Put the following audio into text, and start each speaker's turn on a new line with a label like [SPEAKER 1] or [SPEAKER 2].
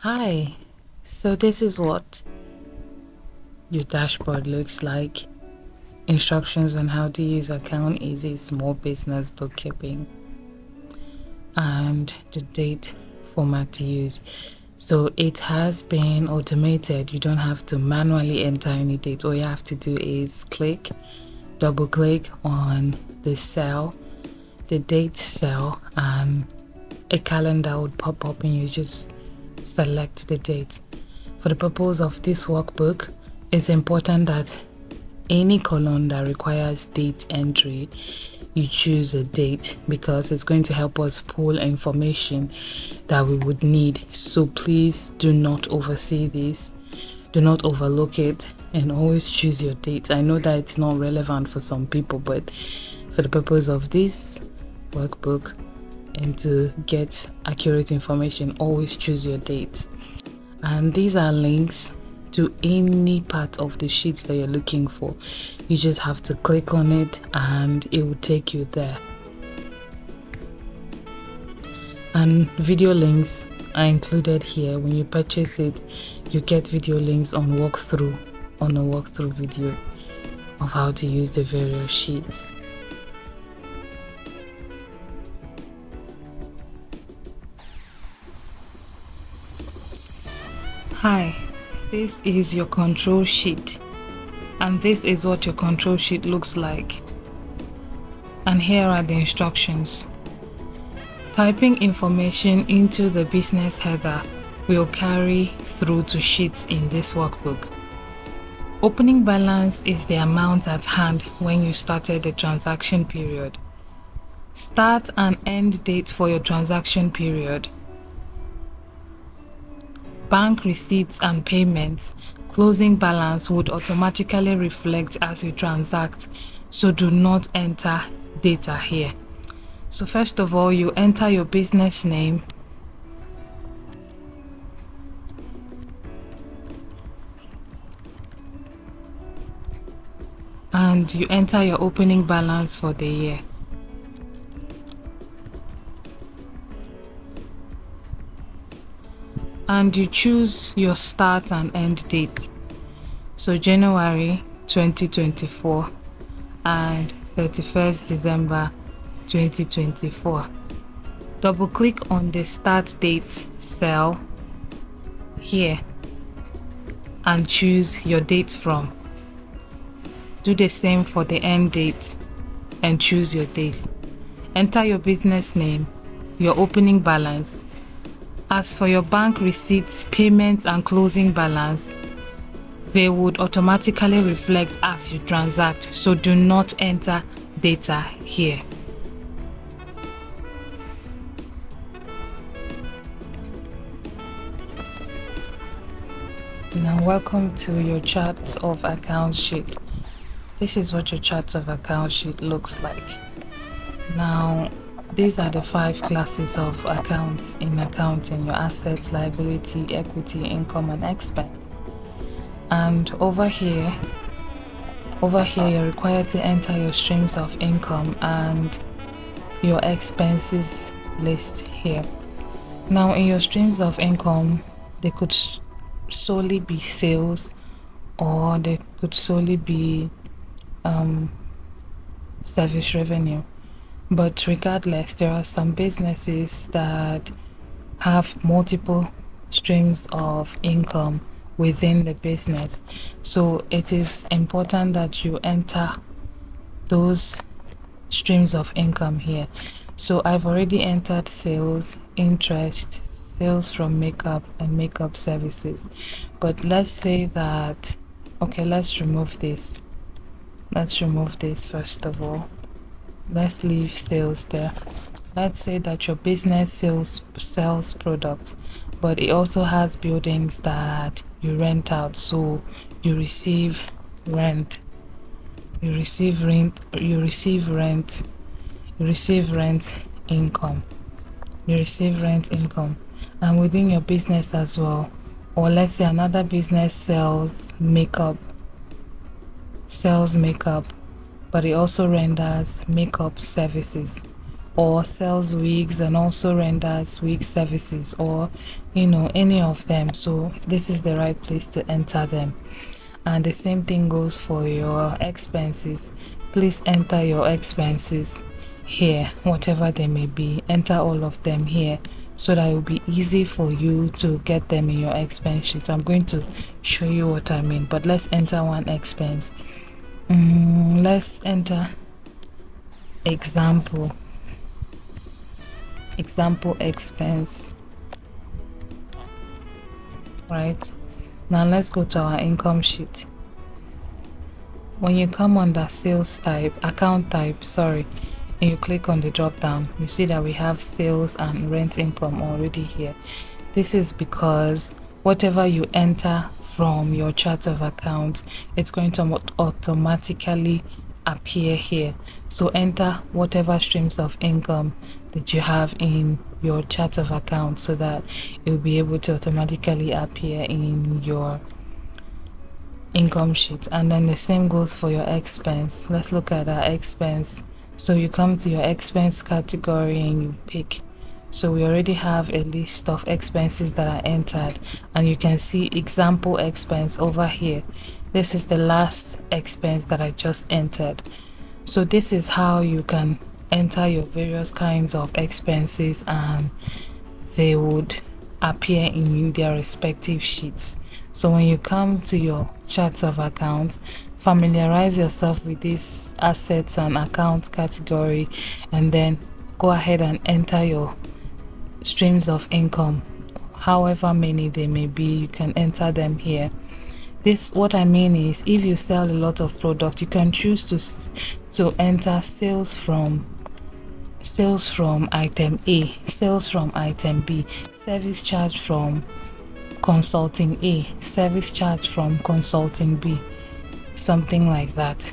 [SPEAKER 1] Hi, so this is what your dashboard looks like. Instructions on how to use Account Easy Small Business Bookkeeping and the date format to use. So it has been automated. You don't have to manually enter any date. All you have to do is double click on the cell, the date cell, and a calendar would pop up and you just select the date. For the purpose of this workbook, it's important that any column that requires date entry, you choose a date because it's going to help us pull information that we would need. So please do not oversee this, do not overlook it, and always choose your date. I know that it's not relevant for some people, but for the purpose of this workbook and to get accurate information, always choose your date. And these are links to any part of the sheet that you're looking for. You just have to click on it and it will take you there. And video links are included here. When you purchase it, you get video links on a walkthrough video of how to use the various sheets. Hi, this is your control sheet, and this is what your control sheet looks like. And here are the instructions. Typing information into the business header will carry through to sheets in this workbook. Opening balance is the amount at hand when you started the transaction period. Start and end date for your transaction period. Bank receipts and payments, closing balance would automatically reflect as you transact, so do not enter data here. So first of all, you enter your business name, and you enter your opening balance for the year. And you choose your start and end date. So January 2024 and 31st December 2024. Double click on the start date cell here and choose your date from. Do the same for the end date and choose your date. Enter your business name, your opening balance. As for your bank receipts, payments, and closing balance, they would automatically reflect as you transact, so do not enter data here. Now welcome to your chart of account sheet. This is what your chart of account sheet looks like. Now these are the 5 classes of accounts in accounting: your assets, liability, equity, income, and expense. And over here you're required to enter your streams of income and your expenses list here. Now in your streams of income, they could solely be sales, or they could solely be service revenue. But regardless, there are some businesses that have multiple streams of income within the business. So it is important that you enter those streams of income here. So I've already entered sales, interest, sales from makeup, and makeup services. But let's say that, okay, let's remove this. Let's remove this first of all. Let's leave sales there. Let's say that your business sells product, but it also has buildings that you rent out, so you receive rent. You receive rent income. And within your business as well. Or let's say another business sells makeup, but it also renders makeup services. or sells wigs and also renders wig services, or any of them. So this is the right place to enter them. And the same thing goes for your expenses. Please enter your expenses here, whatever they may be. Enter all of them here so that it will be easy for you to get them in your expense sheet. I'm going to show you what I mean, but let's enter one expense. Let's enter example expense. Right, now let's go to our income sheet. When you come under sales type, account type, sorry, and you click on the drop down, you see that we have sales and rent income already here. This is because whatever you enter from your chart of account, it's going to automatically appear here. So enter whatever streams of income that you have in your chart of account so that it will be able to automatically appear in your income sheet. And then the same goes for your expense. Let's look at our expense. So you come to your expense category and you pick. So we already have a list of expenses that are entered, and you can see example expense over here. This is the last expense that I just entered. So this is how you can enter your various kinds of expenses, and they would appear in their respective sheets. So when you come to your charts of accounts, familiarize yourself with this assets and account category, and then go ahead and enter your streams of income, however many they may be. You can enter them here. This, what I mean is, if you sell a lot of product, you can choose to enter sales from item A, sales from item B, service charge from consulting A, service charge from consulting B, something like that.